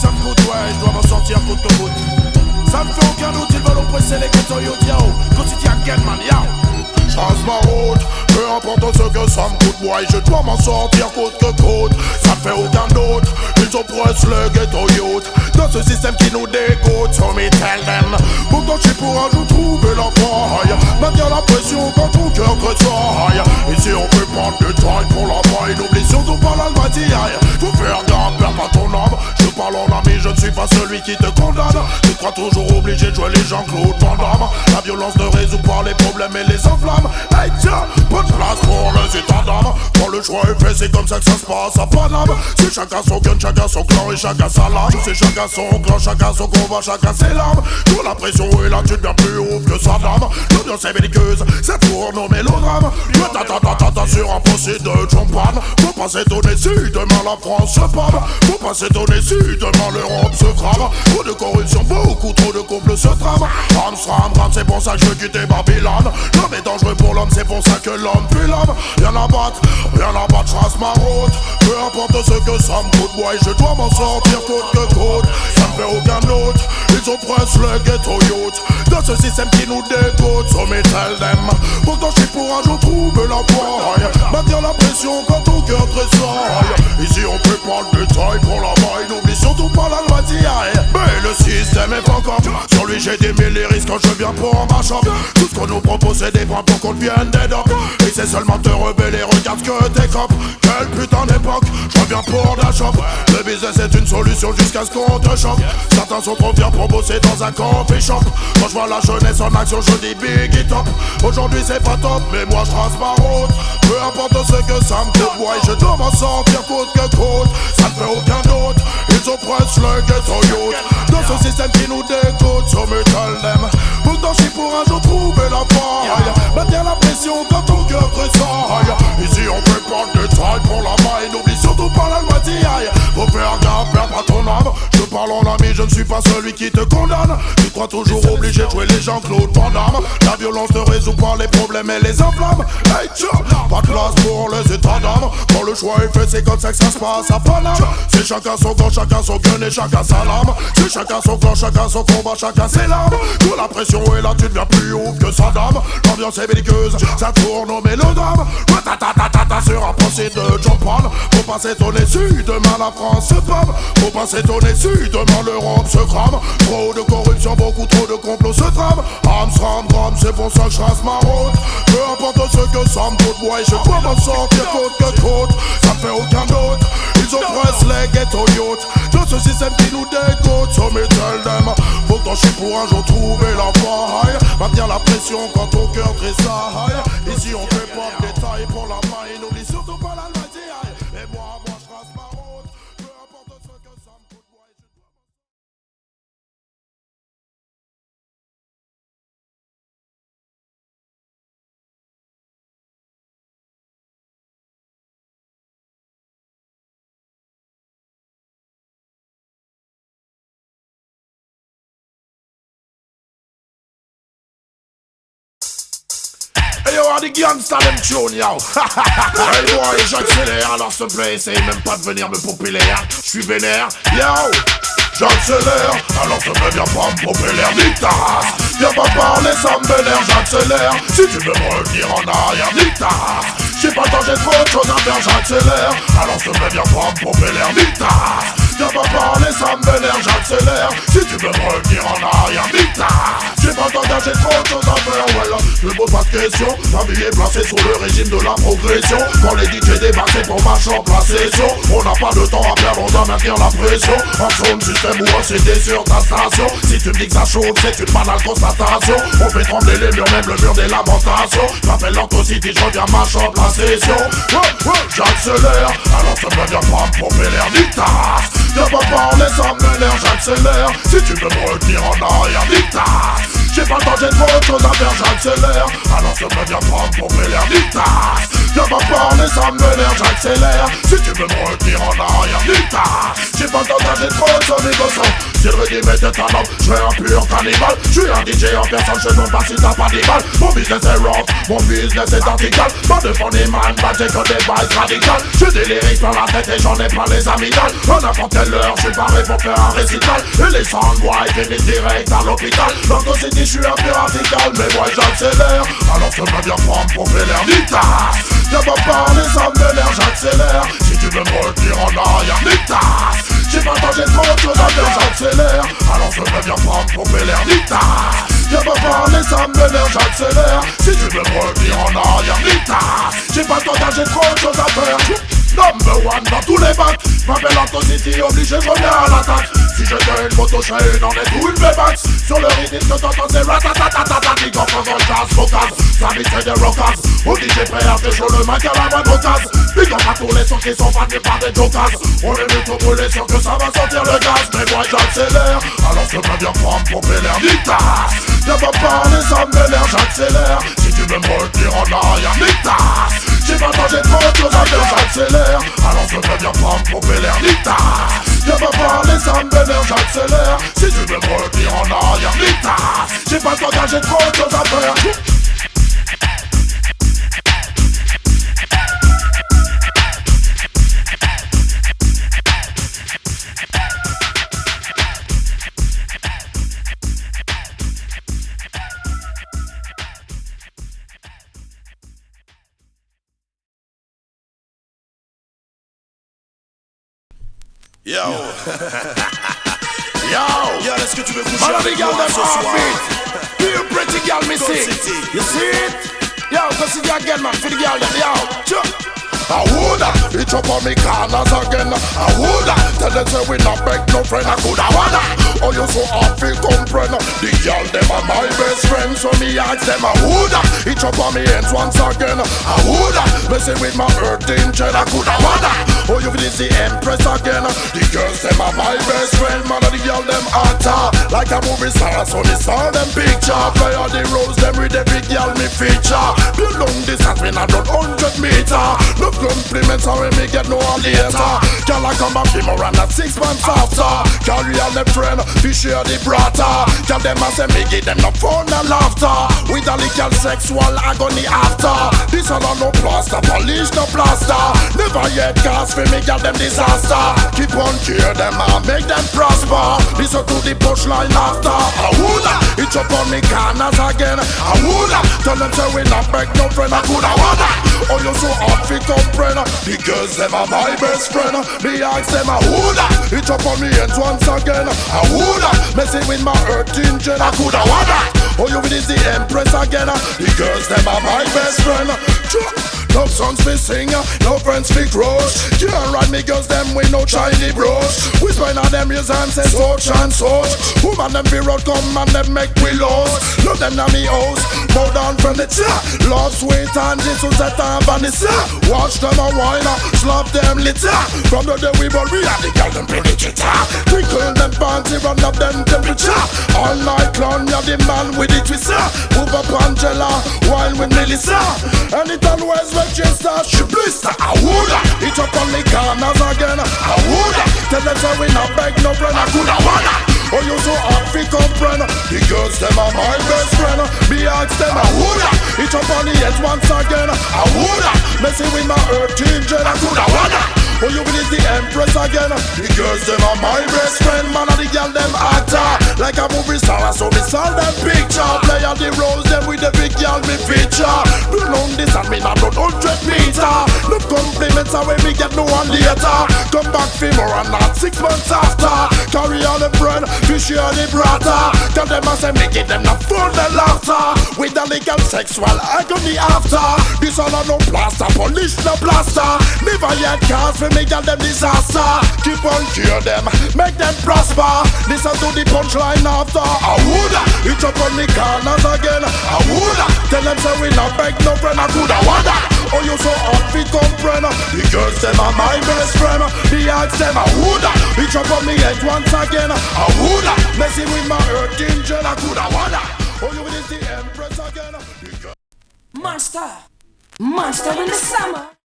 ça me coûte, ouais, je dois m'en sortir coûte que coûte. Ça me fait aucun doute, ils veulent oppresser les ghettos, yo, yao. Quotidien, man, yao. Change ma route, peu importe ce que ça me coûte, ouais, je dois m'en sortir coûte que coûte. Ça me fait aucun doute, ils oppressent le ghetto youth dans ce système qui nous dégoûte, so me tell them. Pourtant je suis pour un jour trouver la faille, maintenir la pression quand ton cœur tressaille. Ici on peut prendre du temps pour la maille, n'oublie surtout pas l'almatiaille. Faut faire gaffe, perds pas ton âme. Je parle en ami, je ne suis pas celui qui te condamne. Tu crois toujours obligé de jouer les Jean-Claude Van Damme. La violence ne résout pas les problèmes et les enflammes. Hey tiens, pas de place pour les états d'âme. Quand le choix est fait, c'est comme ça que ça se passe à Paname. C'est chacun son gun, chacun son clan et chacun sa lame. C'est chacun son clan, chacun son combat, chacun ses larmes. Quand la pression est là, tu deviens plus ouf que sa dame. L'ambiance est belliqueuse, ça tourne au mélodrame. Ta sur un procès de champagne. Faut pas s'étonner si demain la France se pâme. Faut pas s'étonner si demain l'Europe se crame. Trop de corruption, beaucoup trop de couples se trament. Ram, c'est pour ça que je veux quitter Babylone. L'homme est dangereux pour l'homme, c'est pour ça que l'homme tue l'homme. Rien à battre, je trace ma route. Peu importe ce que ça me coûte, ouais, je dois m'en sortir coûte que coûte. Ça me fait aucun doute, ils oppressent le ghetto youth dans ce système qui nous dégoûte, so me tell them. Pourtant je suis pour un jour trouver la faille, maintenir la pression quand ton cœur tressaille. Ici on peut prendre du détail pour la maille, n'oublie surtout pas la loi d'hier. Mais le système est pas comme sur lui j'ai des mille risques quand je viens pour ma shop. Tout ce qu'on nous propose c'est des bras pour qu'on devienne des docs. Et c'est seulement te rebeller, regarde ce que t'es cop. Quelle putain d'époque, je reviens pour la shop. Le business est une solution jusqu'à ce qu'on te choque. Certains sont trop fiers pour bosser dans un coffee shop. Quand je vois la jeunesse en action je dis big it up. Aujourd'hui c'est pas top mais moi je trace ma route. Peu importe ce que ça me coûte, ouais, je dois m'en sortir coûte que coûte. Ça ne fait aucun doute, ils oppressent le ghetto youth dans ce système qui nous dégoûte, so me tell them. Pourtant je suis pour un jour trouver la faille, maintenir la pression quand ton cœur tressaille. Ici on peut prendre du taille pour la maille, n'oublie surtout pas la loi d'hier. Faut faire gaffe, perds pas ton âme. Je parle en ami, je ne suis pas celui qui te condamne. Tu crois toujours obligé de jouer les Jean-Claude Van Damme. La violence ne résout pas les problèmes et les enflammes. Hey tiens, pas de place pour les états d'âme. Quand le choix est fait, c'est comme ça que ça se passe à Paname. C'est chacun son camp, chacun son gun et chacun sa lame. C'est chacun son clan, chacun son combat, chacun ses larmes. Quand la pression est là, tu deviens plus ouf que sa dame. L'ambiance est belliqueuse, ça tourne au mélodrame. Sur un procès de John Paul. Faut pas s'étonner si demain la France se pâme. Faut pas s'étonner si demain l'Europe se crame. Trop de corruption, beaucoup trop de complots se trament. Ram, c'est pour ça que je trace ma route. Peu importe ce que ça me coûte, ouais, je dois m'en sortir coûte que coûte. Ça me fait aucun doute, ils oppressent les ghetto youth dans ce système qui nous dégoûte, so me tell them. Pourtant je suis pour un jour trouver la faille, maintenir la pression quand ton cœur tressaille. Ici on fait pas de détails pour la maille, n'oublie surtout pas la loi d'hier. Et moi je trace ma route. Peu importe ce que ça me coûte, ouais, je dois... Hey yo, des gangsters them tune yo. Hey boy, j'accélère, alors s'il te plaît, essaye même pas de venir me popper l'air. J'suis vénère, yo. J'accélère, alors te viens pas me popper l'air, nique ta race. Viens pas parler, ça me vénère, j'accélère. Si tu veux me revenir en arrière, nique ta race. J'ai pas le temps, j'ai trop de choses à faire, j'accélère. Alors te viens pas me popper l'air, nique ta race. Viens pas parler, ça me vénère, j'accélère. Si tu veux me revenir en arrière, nique ta race. J'ai pas le temps, j'ai trop de choses à faire, voilà. Je me pose pas de questions, ma vie est placée sous le régime de la progression. Quand les DJ débarquent, c'est pour ma chambre, la session. On n'a pas de temps à perdre, on doit maintenir la pression. En zone système ou en CD sur ta station. Si tu me dis que ça chauffe, c'est une banale constatation. On fait trembler les murs, même le mur des lamentations. J'appelle l'Antocity, je reviens ma chambre, la session. J'accélère, alors ça me vient pas me pomper l'air, nique ta race. Viens pas parler, ça m'énerve, j'accélère. Si tu veux me retenir en arrière, nique ta race. J'ai pas le temps, j'ai trop de choses à faire, j'accélère. Alors ça me vient pas me pomper l'air, nique ta race. Viens va parler, ça me vénère, j'accélère. Si tu veux me retenir en arrière, nique-ta. J'ai pas le temps d'âger trop de son négociant. Si le régime était un homme, je serais un pur cannibale. Je suis un DJ en personne, je ne pas si t'as pas des balles. Mon business est rough, mon business est vertical. Pas de fond des man, bah j'ai que des bails radicales. J'ai des lyrics dans la tête et j'en ai pas les amygdales. À n'importe quelle heure, je suis paré pour faire un récital. Et les soundboys finissent direct à l'hôpital. Dans ton city, je suis un peu radical, mais moi j'accélère. Alors je me bien prendre pour faire l'air d'Ita. Viens pas parler, ça me vénère, j'accélère. Si tu veux me retenir en arrière, Nita. J'ai pas le temps, j'ai trop de choses à faire, j'accélère. Alors je me bien prendre pour faire l'air d'Ita. Viens pas parler, ça me vénère, j'accélère. Si tu veux me retenir en arrière, Nita. J'ai pas le temps, j'ai trop de choses à faire. Number one dans tous les bacs. M'appelle Anton City, obligé, je reviens à l'attaque. Si j'étais une moto, je serais une en est ou une V-Max. Sur le rythme que t'entends, c'est ratatatatata. Big up en jazz, focus. Ça vite c'est des rockers. Au DJ prêt à faire chaud le mic à la moindre occasion. Big up à tous les sons qui sont faits par des jokers. On est venu tout brûler, sûr que ça va sortir le gaz. Mais moi j'accélère, alors je peux bien prendre pour l'air Nita. Viens pas parler, ça me vénère, j'accélère. Si tu veux me retenir en arrière, Nita. J'ai pas le temps, j'ai trop de choses à faire, j'accélère. Alors je peux bien prendre pour l'air Nita. Viens pas parler, ça me vénère, j'accélère. Si tu veux me retenir en arrière, Nita. J'ai pas le temps, j'ai trop de choses à faire. Yo. Yo, est-ce que tu veux coucher avec moi ce soir? Feel pretty girl, me see. You see it? Yo, go see the again, man. For the girl, yo. I woulda, it up on me corners again. I woulda, tell them say we not beg no friend. I coulda wanna. Oh, you so hard feel comprehend. The girl them are my best friend, so me ask them. I woulda, it up on me hands once again. I woulda, messing with my earth angel. I coulda wanna. Oh, you feel the empress again. The girls them are my best friend. Man, the girl them hotter like a movie star. So me saw them picture. Play all the roles them with the big girl me feature. Build long distance when I run 100 meter. No compliments are when me get no later. Girl I come back him around at 6 months after. Carry all the friend, we share the brata. Girl them a say me give them no fun and laughter. With a little sexual agony after. This all no plaster, polish no plaster. Never yet cast for me girl them disaster. Keep on cheer them and make them prosper. Listen to the punchline after. I woulda, it's up on me corners again. I woulda, tell them say we not beg no friend. I coulda wanna. Oh you so hard fi comprehend. The girls them are my best friend. Me ask them I woulda, it's up on me hands once again. I woulda, messing with my earth engine. I coulda wanna. Oh you is the empress again. The girls them are my best friend. No songs fi sing, no friends fi crush. Can't ride me girls them with no shiny brush. We spend on them years and say such and such. Woman them be road come and them make we lost. Love them na me house, more than furniture. Love sweet and Jesus at and Vanessa. Watch them a wine, slap them litter. From the day we born we have the girl them play the guitar. Twinkle them panty, run up them temperature. All night long we have the man with the twister. Move up Angela, wine with Melissa. Anytime where's Manchester, she blister. I woulda, it up on the corners again. I woulda, tell them say we not beg no friend. I coulda wanna. Oh you so hard fi comprehend. The girls them are my best friend. Me ask them I woulda, it up on the head once again. I woulda, messing with my earth angel. I coulda wanna. Oh you is the empress again. The girls them are my best friend. Man and the girl them actor like a movie star. So me saw them picture. Play all the roles them with the big girl me feature. Do long this and me not run 100 meter. No compliments are when me get no one later. Come back for more and not 6 months after. Carry all the bread, we share the brata. Tell them I say me give them the fun and laughter. With the legal sexual agony after. This all a no plaster, polish no plaster. Never yet cast for me girl them disaster. Keep on cheer them, make them prosper. Listen to the punchline after. I woulda, it up on me corners again. I woulda, tell them say we not beg no friend. I coulda wanna. Oh you so hard fi comprehend. The girls them are my best friend. Me ask them I woulda, it up on me head once again. I woulda, messing with my earth angel. I coulda wanna. Oh you is the empress again. Master, Monster in the summer.